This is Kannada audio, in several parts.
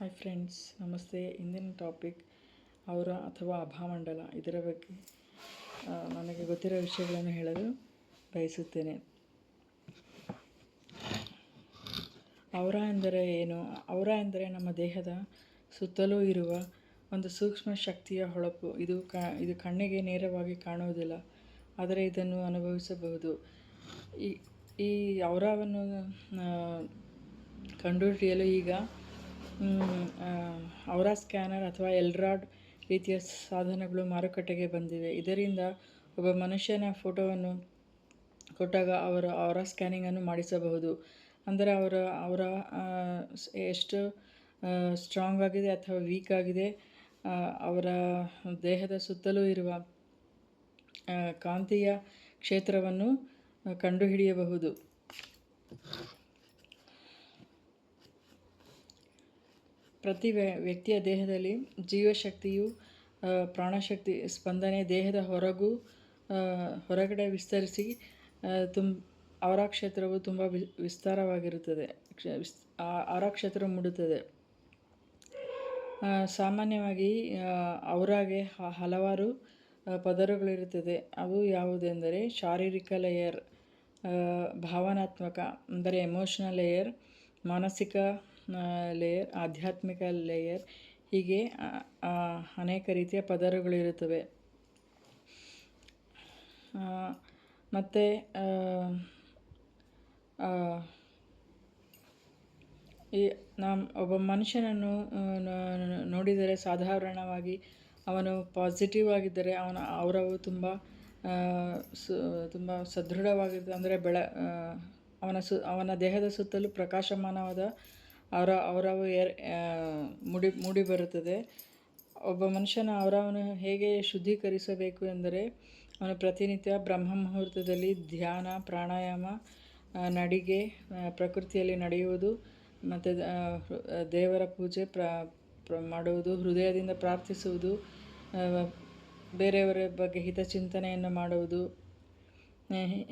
ಹಾಯ್ ಫ್ರೆಂಡ್ಸ್, ನಮಸ್ತೆ. ಇಂದಿನ ಟಾಪಿಕ್ ಔರ ಅಥವಾ ಅಭಾಮಂಡಲ. ಇದರ ಬಗ್ಗೆ ನನಗೆ ಗೊತ್ತಿರೋ ವಿಷಯಗಳನ್ನು ಹೇಳಲು ಬಯಸುತ್ತೇನೆ. ಔರ ಎಂದರೆ ಏನು? ಔರ ಎಂದರೆ ನಮ್ಮ ದೇಹದ ಸುತ್ತಲೂ ಇರುವ ಒಂದು ಸೂಕ್ಷ್ಮ ಶಕ್ತಿಯ ಹೊಳಪು. ಇದು ಕಣ್ಣಿಗೆ ನೇರವಾಗಿ ಕಾಣುವುದಿಲ್ಲ, ಆದರೆ ಇದನ್ನು ಅನುಭವಿಸಬಹುದು. ಈ ಔರವನ್ನು ಕಂಡುಹಿಡಿಯಲು ಈಗ ಔರಾ ಸ್ಕ್ಯಾನರ್ ಅಥವಾ ಎಲ್ರಾಡ್ ರೀತಿಯ ಸಾಧನಗಳು ಮಾರುಕಟ್ಟೆಗೆ ಬಂದಿವೆ. ಇದರಿಂದ ಒಬ್ಬ ಮನುಷ್ಯನ ಫೋಟೋವನ್ನು ಕೊಟ್ಟಾಗ ಅವರ ಔರಾ ಸ್ಕ್ಯಾನಿಂಗನ್ನು ಮಾಡಿಸಬಹುದು. ಅಂದರೆ ಅವರ ಎಷ್ಟು ಸ್ಟ್ರಾಂಗ್ ಆಗಿದೆ ಅಥವಾ ವೀಕ್ ಆಗಿದೆ, ಅವರ ದೇಹದ ಸುತ್ತಲೂ ಇರುವ ಕಾಂತೀಯ ಕ್ಷೇತ್ರವನ್ನು ಕಂಡುಹಿಡಿಯಬಹುದು. ಪ್ರತಿ ವ್ಯಕ್ತಿಯ ದೇಹದಲ್ಲಿ ಜೀವಶಕ್ತಿಯು ಪ್ರಾಣಶಕ್ತಿ ಸ್ಪಂದನೆ ದೇಹದ ಹೊರಗಡೆ ವಿಸ್ತರಿಸಿ ಔರಾ ಕ್ಷೇತ್ರವು ತುಂಬ ವಿಸ್ತಾರವಾಗಿರುತ್ತದೆ. ಔರಾ ಕ್ಷೇತ್ರ ಮೂಡುತ್ತದೆ. ಸಾಮಾನ್ಯವಾಗಿ ಔರಾಗೆ ಹಲವಾರು ಪದರಗಳಿರುತ್ತದೆ. ಅವು ಯಾವುದೆಂದರೆ ಶಾರೀರಿಕ ಲೇಯರ್, ಭಾವನಾತ್ಮಕ ಅಂದರೆ ಎಮೋಷನಲ್ ಲೇಯರ್, ಮಾನಸಿಕ ಲೇಯರ್, ಆಧ್ಯಾತ್ಮಿಕ ಲೇಯರ್, ಹೀಗೆ ಅನೇಕ ರೀತಿಯ ಪದರಗಳಿರುತ್ತವೆ. ಮತ್ತು ಒಬ್ಬ ಮನುಷ್ಯನನ್ನು ನೋಡಿದರೆ ಸಾಧಾರಣವಾಗಿ ಅವನು ಪಾಸಿಟಿವ್ ಆಗಿದ್ದರೆ ಅವನ ಔರವು ತುಂಬ ಸದೃಢವಾಗಿರ್ತದೆ. ಅಂದರೆ ಅವನ ದೇಹದ ಸುತ್ತಲೂ ಪ್ರಕಾಶಮಾನವಾದ ಔರವು ಮೂಡಿ ಬರುತ್ತದೆ. ಒಬ್ಬ ಮನುಷ್ಯನ ಔರವನ್ನು ಹೇಗೆ ಶುದ್ಧೀಕರಿಸಬೇಕು ಎಂದರೆ ಅವನು ಪ್ರತಿನಿತ್ಯ ಬ್ರಹ್ಮ ಮುಹೂರ್ತದಲ್ಲಿ ಧ್ಯಾನ, ಪ್ರಾಣಾಯಾಮ, ನಡಿಗೆ, ಪ್ರಕೃತಿಯಲ್ಲಿ ನಡೆಯುವುದು ಮತ್ತು ದೇವರ ಪೂಜೆ ಮಾಡುವುದು, ಹೃದಯದಿಂದ ಪ್ರಾರ್ಥಿಸುವುದು, ಬೇರೆಯವರ ಬಗ್ಗೆ ಹಿತಚಿಂತನೆಯನ್ನು ಮಾಡುವುದು,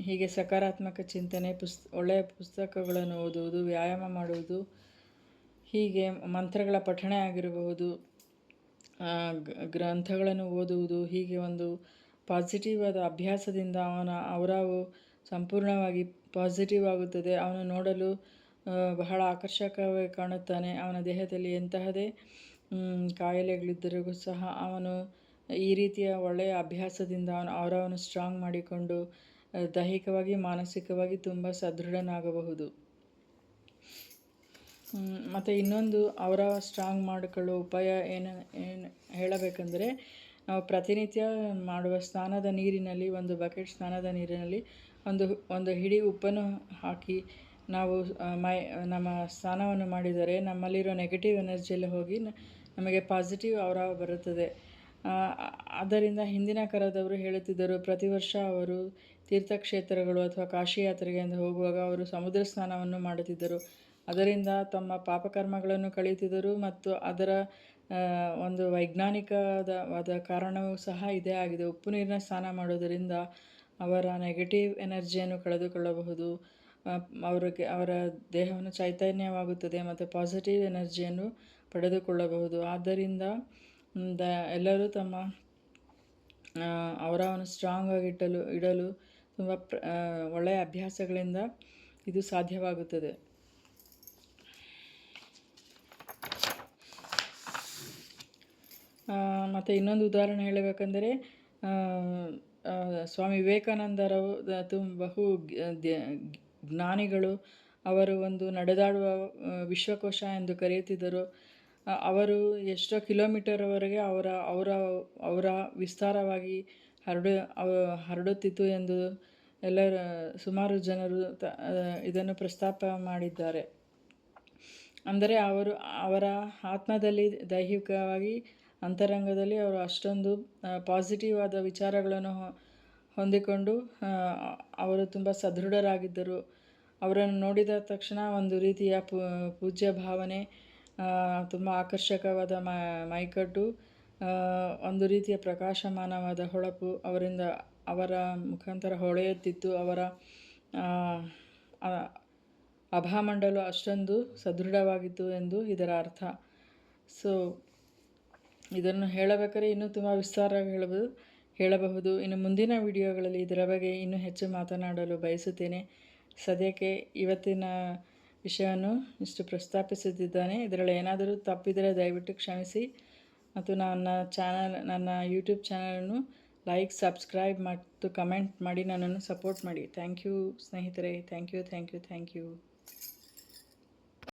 ಹೀಗೆ ಸಕಾರಾತ್ಮಕ ಚಿಂತನೆ, ಒಳ್ಳೆಯ ಪುಸ್ತಕಗಳನ್ನು ಓದುವುದು, ವ್ಯಾಯಾಮ ಮಾಡುವುದು, ಹೀಗೆ ಮಂತ್ರಗಳ ಪಠಣೆ ಆಗಿರಬಹುದು, ಗ್ರಂಥಗಳನ್ನು ಓದುವುದು, ಹೀಗೆ ಒಂದು ಪಾಸಿಟಿವ್ ಆದ ಅಭ್ಯಾಸದಿಂದ ಅವನ ಔರವು ಸಂಪೂರ್ಣವಾಗಿ ಪಾಸಿಟಿವ್ ಆಗುತ್ತದೆ. ಅವನು ನೋಡಲು ಬಹಳ ಆಕರ್ಷಕವಾಗಿ ಕಾಣುತ್ತಾನೆ. ಅವನ ದೇಹದಲ್ಲಿ ಎಂತಹದೇ ಕಾಯಿಲೆಗಳಿದ್ದರೂ ಸಹ ಅವನು ಈ ರೀತಿಯ ಒಳ್ಳೆಯ ಅಭ್ಯಾಸದಿಂದ ಅವನ ಔರವನ್ನು ಸ್ಟ್ರಾಂಗ್ ಮಾಡಿಕೊಂಡು ದೈಹಿಕವಾಗಿ, ಮಾನಸಿಕವಾಗಿ ತುಂಬ ಸದೃಢನಾಗಬಹುದು. ಮತ್ತು ಇನ್ನೊಂದು ಔರ ಸ್ಟ್ರಾಂಗ್ ಮಾಡಿಕೊಳ್ಳುವ ಉಪಾಯ ಏನು ಹೇಳಬೇಕೆಂದರೆ, ನಾವು ಪ್ರತಿನಿತ್ಯ ಮಾಡುವ ಸ್ನಾನದ ನೀರಿನಲ್ಲಿ, ಒಂದು ಬಕೆಟ್ ಸ್ನಾನದ ನೀರಿನಲ್ಲಿ ಒಂದು ಹಿಡಿ ಉಪ್ಪನ್ನು ಹಾಕಿ ನಾವು ನಮ್ಮ ಸ್ನಾನವನ್ನು ಮಾಡಿದರೆ ನಮ್ಮಲ್ಲಿರೋ ನೆಗೆಟಿವ್ ಎನರ್ಜಿಯಲ್ಲಿ ಹೋಗಿ ನಮಗೆ ಪಾಸಿಟಿವ್ ಔರ ಬರುತ್ತದೆ. ಆದ್ದರಿಂದ ಹಿಂದಿನ ಕಾಲದವರು ಹೇಳುತ್ತಿದ್ದರು, ಪ್ರತಿ ವರ್ಷ ಅವರು ತೀರ್ಥಕ್ಷೇತ್ರಗಳು ಅಥವಾ ಕಾಶಿ ಯಾತ್ರೆಗೆ ಎಂದು ಹೋಗುವಾಗ ಅವರು ಸಮುದ್ರ ಸ್ನಾನವನ್ನು ಮಾಡುತ್ತಿದ್ದರು. ಅದರಿಂದ ತಮ್ಮ ಪಾಪಕರ್ಮಗಳನ್ನು ಕಳೆಯುತ್ತಿದ್ದರು. ಮತ್ತು ಅದರ ಒಂದು ವೈಜ್ಞಾನಿಕವಾದ ಕಾರಣವೂ ಸಹ ಇದೇ ಆಗಿದೆ. ಉಪ್ಪು ನೀರಿನ ಸ್ನಾನ ಮಾಡುವುದರಿಂದ ಅವರ ನೆಗೆಟಿವ್ ಎನರ್ಜಿಯನ್ನು ಕಳೆದುಕೊಳ್ಳಬಹುದು. ಅವರ ದೇಹವನ್ನು ಚೈತನ್ಯವಾಗುತ್ತದೆ ಮತ್ತು ಪಾಸಿಟಿವ್ ಎನರ್ಜಿಯನ್ನು ಪಡೆದುಕೊಳ್ಳಬಹುದು. ಆದ್ದರಿಂದ ಎಲ್ಲರೂ ತಮ್ಮ ಔರವನ್ನು ಸ್ಟ್ರಾಂಗ್ ಆಗಿ ಇಡಲು ತುಂಬ ಒಳ್ಳೆಯ ಅಭ್ಯಾಸಗಳಿಂದ ಇದು ಸಾಧ್ಯವಾಗುತ್ತದೆ. ಮತ್ತು ಇನ್ನೊಂದು ಉದಾಹರಣೆ ಹೇಳಬೇಕೆಂದರೆ, ಸ್ವಾಮಿ ವಿವೇಕಾನಂದರವರು ಬಹು ಜ್ಞಾನಿಗಳು. ಅವರು ಒಂದು ನಡೆದಾಡುವ ವಿಶ್ವಕೋಶ ಎಂದು ಕರೆಯುತ್ತಿದ್ದರು. ಅವರು ಎಷ್ಟೋ ಕಿಲೋಮೀಟರ್ವರೆಗೆ ಅವರ ವಿಸ್ತಾರವಾಗಿ ಹರಡುತ್ತಿತ್ತು ಎಂದು ಸುಮಾರು ಜನರು ಇದನ್ನು ಪ್ರಸ್ತಾಪ ಮಾಡಿದ್ದಾರೆ. ಅಂದರೆ ಅವರ ಆತ್ಮದಲ್ಲಿ, ದೈಹಿಕವಾಗಿ, ಅಂತರಂಗದಲ್ಲಿ ಅವರು ಅಷ್ಟೊಂದು ಪಾಸಿಟಿವ್ ಆದ ವಿಚಾರಗಳನ್ನು ಹೊಂದಿಕೊಂಡು ಅವರು ತುಂಬ ಸದೃಢರಾಗಿದ್ದರು. ಅವರನ್ನು ನೋಡಿದ ತಕ್ಷಣ ಒಂದು ರೀತಿಯ ಪೂಜ್ಯ ಭಾವನೆ, ತುಂಬ ಆಕರ್ಷಕವಾದ ಮೈಕಟ್ಟು, ಒಂದು ರೀತಿಯ ಪ್ರಕಾಶಮಾನವಾದ ಹೊಳಪು ಅವರ ಮುಖಾಂತರ ಹೊಳೆಯುತ್ತಿತ್ತು. ಅವರ ಅಭಾಮಂಡಲ ಅಷ್ಟೊಂದು ಸದೃಢವಾಗಿತ್ತು ಎಂದು ಇದರ ಅರ್ಥ. ಸೊ ಇದನ್ನು ಹೇಳಬೇಕಾದ್ರೆ ಇನ್ನೂ ತುಂಬ ವಿಸ್ತಾರವಾಗಿ ಹೇಳಬಹುದು. ಇನ್ನು ಮುಂದಿನ ವಿಡಿಯೋಗಳಲ್ಲಿ ಇದರ ಬಗ್ಗೆ ಇನ್ನೂ ಹೆಚ್ಚು ಮಾತನಾಡಲು ಬಯಸುತ್ತೇನೆ. ಸದ್ಯಕ್ಕೆ ಇವತ್ತಿನ ವಿಷಯವನ್ನು ಇಷ್ಟು ಪ್ರಸ್ತಾಪಿಸುತ್ತಿದ್ದಾನೆ. ಇದರಲ್ಲಿ ಏನಾದರೂ ತಪ್ಪಿದರೆ ದಯವಿಟ್ಟು ಕ್ಷಮಿಸಿ. ಮತ್ತು ನನ್ನ ಯೂಟ್ಯೂಬ್ ಚಾನಲನ್ನು ಲೈಕ್, ಸಬ್ಸ್ಕ್ರೈಬ್ ಮತ್ತು ಕಮೆಂಟ್ ಮಾಡಿ ನನ್ನನ್ನು ಸಪೋರ್ಟ್ ಮಾಡಿ. ಥ್ಯಾಂಕ್ ಯು ಸ್ನೇಹಿತರೆ. Thank you.